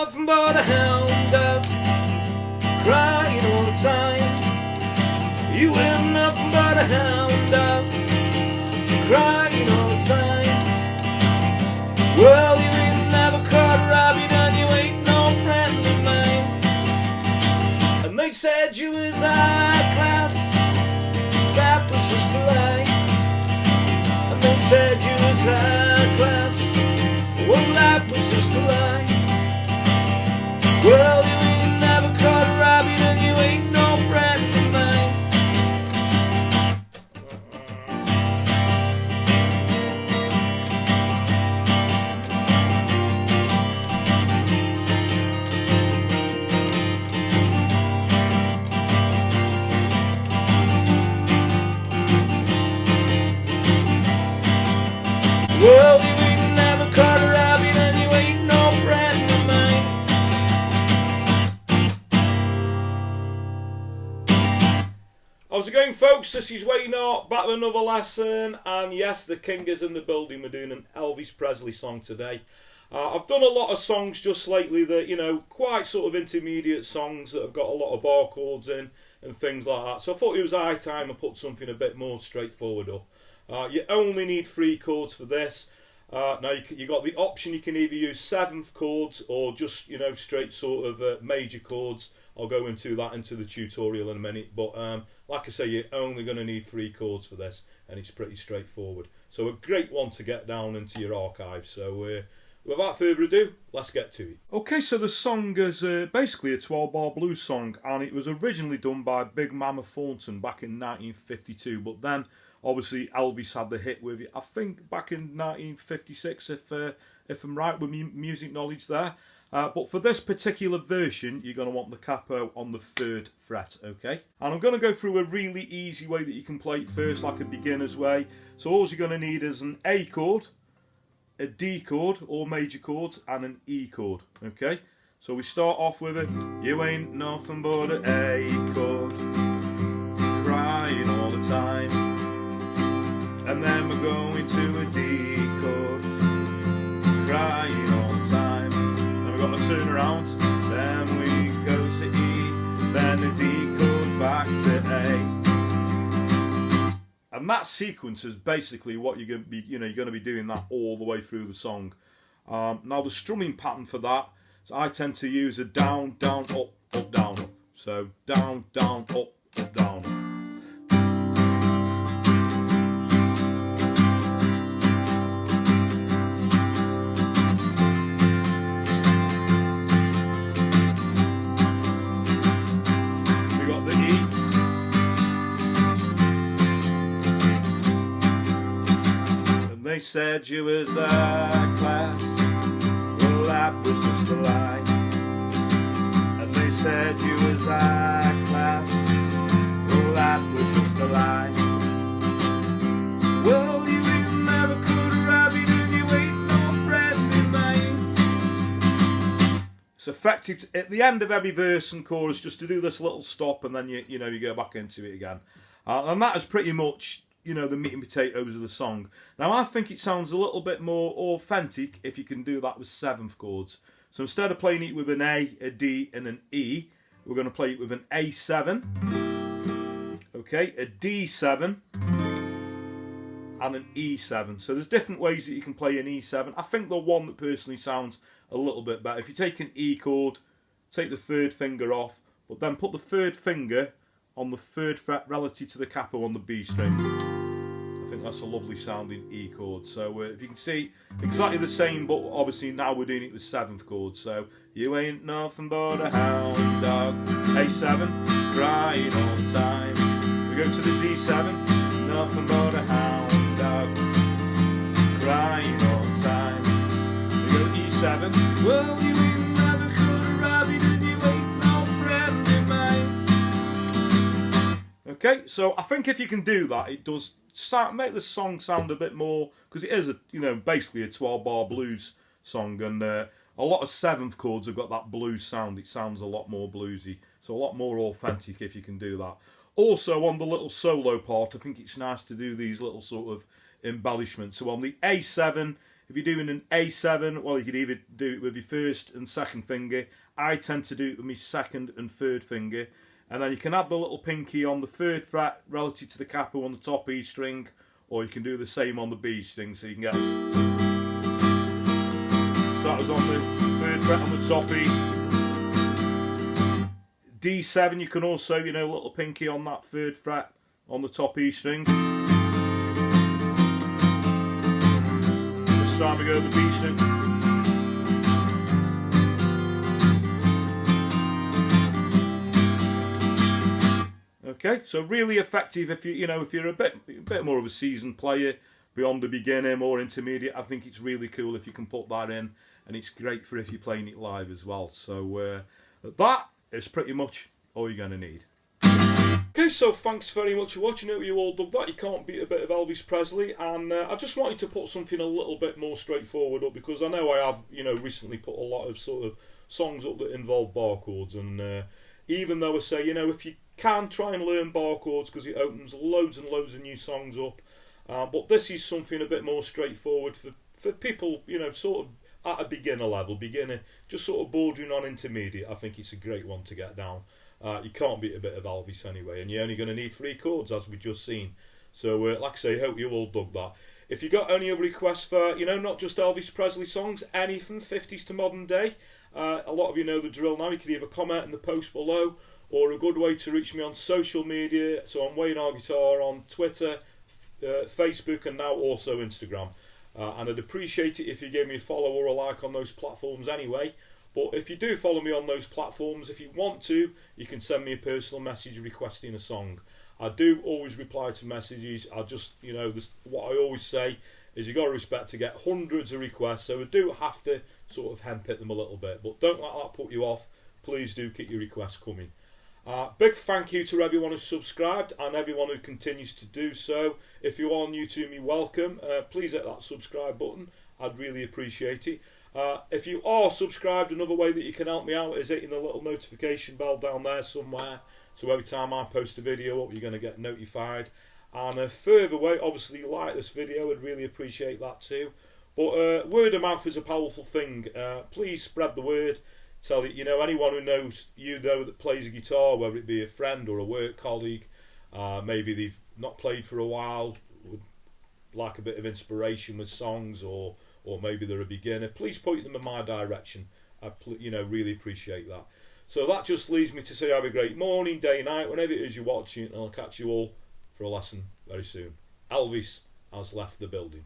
nothing but a hound dog, crying all the time. You ain't nothing but a hound dog, crying all the time. Well, you ain't never caught a rabbit and you ain't no friend of mine. And they said you was high class, that was just a lie. And they said you was high class, well that was just a lie. Well, you ain't never caught a rabbit and you ain't no friend of mine. Well, you ain't never caught a rabbit and you ain't no friend of mine. How's it going, folks? This is Wayno, back with another lesson. And yes, the king is in the building. We're doing an Elvis Presley song today. I've done a lot of songs just lately that, you know, quite sort of intermediate songs that have got a lot of bar chords in and things like that. So I thought it was high time I put something a bit more straightforward up. You only need 3 chords for this. Now you got the option, you can either use 7th chords or just, you know, straight sort of major chords. I'll go into that into the tutorial in a minute, but like I say, you're only going to need 3 chords for this, and it's pretty straightforward. So a great one to get down into your archive. So without further ado, let's get to it. Okay, so the song is basically a 12-bar blues song, and it was originally done by Big Mama Thornton back in 1952, but then obviously Elvis had the hit with it, I think back in 1956, if I'm right with my music knowledge there. But for this particular version, you're going to want the capo on the 3rd fret, okay? And I'm going to go through a really easy way that you can play it first, like a beginner's way. So all you're going to need is an A chord, a D chord, all major chords, and an E chord, okay? So we start off with it. You ain't nothing but an A chord, crying all the time. And then we're going to a D chord, crying all the time. Then we're going to turn around, then we go to E, then a D chord back to A. And that sequence is basically what you're going to be, you know, you're going to be doing that all the way through the song. Now the strumming pattern for that, so I tend to use a down, down, up, up, down, up. So down, down, up, up, down, up. They said you was high class, well that was just a lie. And they said you was high class, well that was just a lie. Well, you ain't never caught a rabbit and you ain't no friend of mine. It's effective at the end of every verse and chorus just to do this little stop, and then you know you go back into it again. And that is pretty much, you know, the meat and potatoes of the song. Now I think it sounds a little bit more authentic if you can do that with 7th chords. So instead of playing it with an A, a D and an E, we're going to play it with an A7, okay, a D7 and an E7. So there's different ways that you can play an E7. I think the one that personally sounds a little bit better, if you take an E chord, take the 3rd finger off, but then put the 3rd finger on the 3rd fret relative to the capo on the B string. I think that's a lovely sounding E chord. So if you can see, exactly the same, but obviously now we're doing it with 7th chords. So you ain't nothing but a hound dog, A7, crying all the time. We go to the D7, nothing but a hound dog, crying all the time. We go to E7, well you ain't never caught a rabbit and you ain't no friend of mine. Okay, so I think if you can do that, it does make the song sound a bit more, because it is a, you know, basically a 12-bar blues song, and a lot of 7th chords have got that blues sound. It sounds a lot more bluesy, so a lot more authentic if you can do that. Also on the little solo part, I think it's nice to do these little sort of embellishments. So on the A7, If you're doing an A7, well, you could either do it with your first and second finger. I tend to do it with my second and third finger. And then you can add the little pinky on the third fret relative to the capo on the top E string, or you can do the same on the B string, so you can get... So that was on the third fret on the top E. D7, you can also, you know, little pinky on that third fret on the top E string. This time we go to the B string. Okay, so really effective if if you're a bit more of a seasoned player, beyond the beginner, more intermediate. I think it's really cool if you can put that in, and it's great for if you're playing it live as well. So that is pretty much all you're going to need. Okay, so thanks very much for watching. I hope you all dug that. You can't beat a bit of Elvis Presley, and I just wanted to put something a little bit more straightforward up, because I know I have recently put a lot of sort of songs up that involve bar chords, and even though I say if you can try and learn bar chords, because it opens loads and loads of new songs up, but this is something a bit more straightforward for people sort of at a beginner level, just sort of bordering on intermediate. I think it's a great one to get down. You can't beat a bit of Elvis anyway, and you're only going to need 3 chords, as we've just seen. So like I say, hope you all dug that. If you got any other requests for not just Elvis Presley songs, anything 50s to modern day, a lot of you know the drill now. You can either comment in the post below, or a good way to reach me on social media. So I'm Wayne R Guitar on Twitter, Facebook, and now also Instagram. And I'd appreciate it if you gave me a follow or a like on those platforms anyway. But if you do follow me on those platforms, if you want to, you can send me a personal message requesting a song. I do always reply to messages. I just, what I always say is you got to respect to get hundreds of requests. So I do have to sort of handpick them a little bit. But don't let that put you off. Please do keep your requests coming. Big thank you to everyone who's subscribed and everyone who continues to do so. If you are new to me, welcome. Please hit that subscribe button. I'd really appreciate it. If you are subscribed, another way that you can help me out is hitting the little notification bell down there somewhere. So every time I post a video up, you're going to get notified. And a further way, obviously like this video, I'd really appreciate that too. But word of mouth is a powerful thing. Please spread the word. Tell anyone who knows that plays a guitar, whether it be a friend or a work colleague, maybe they've not played for a while, would like a bit of inspiration with songs, or maybe they're a beginner. Please point them in my direction. I really appreciate that. So that just leaves me to say have a great morning, day, night, whenever it is you're watching, and I'll catch you all for a lesson very soon. Elvis has left the building.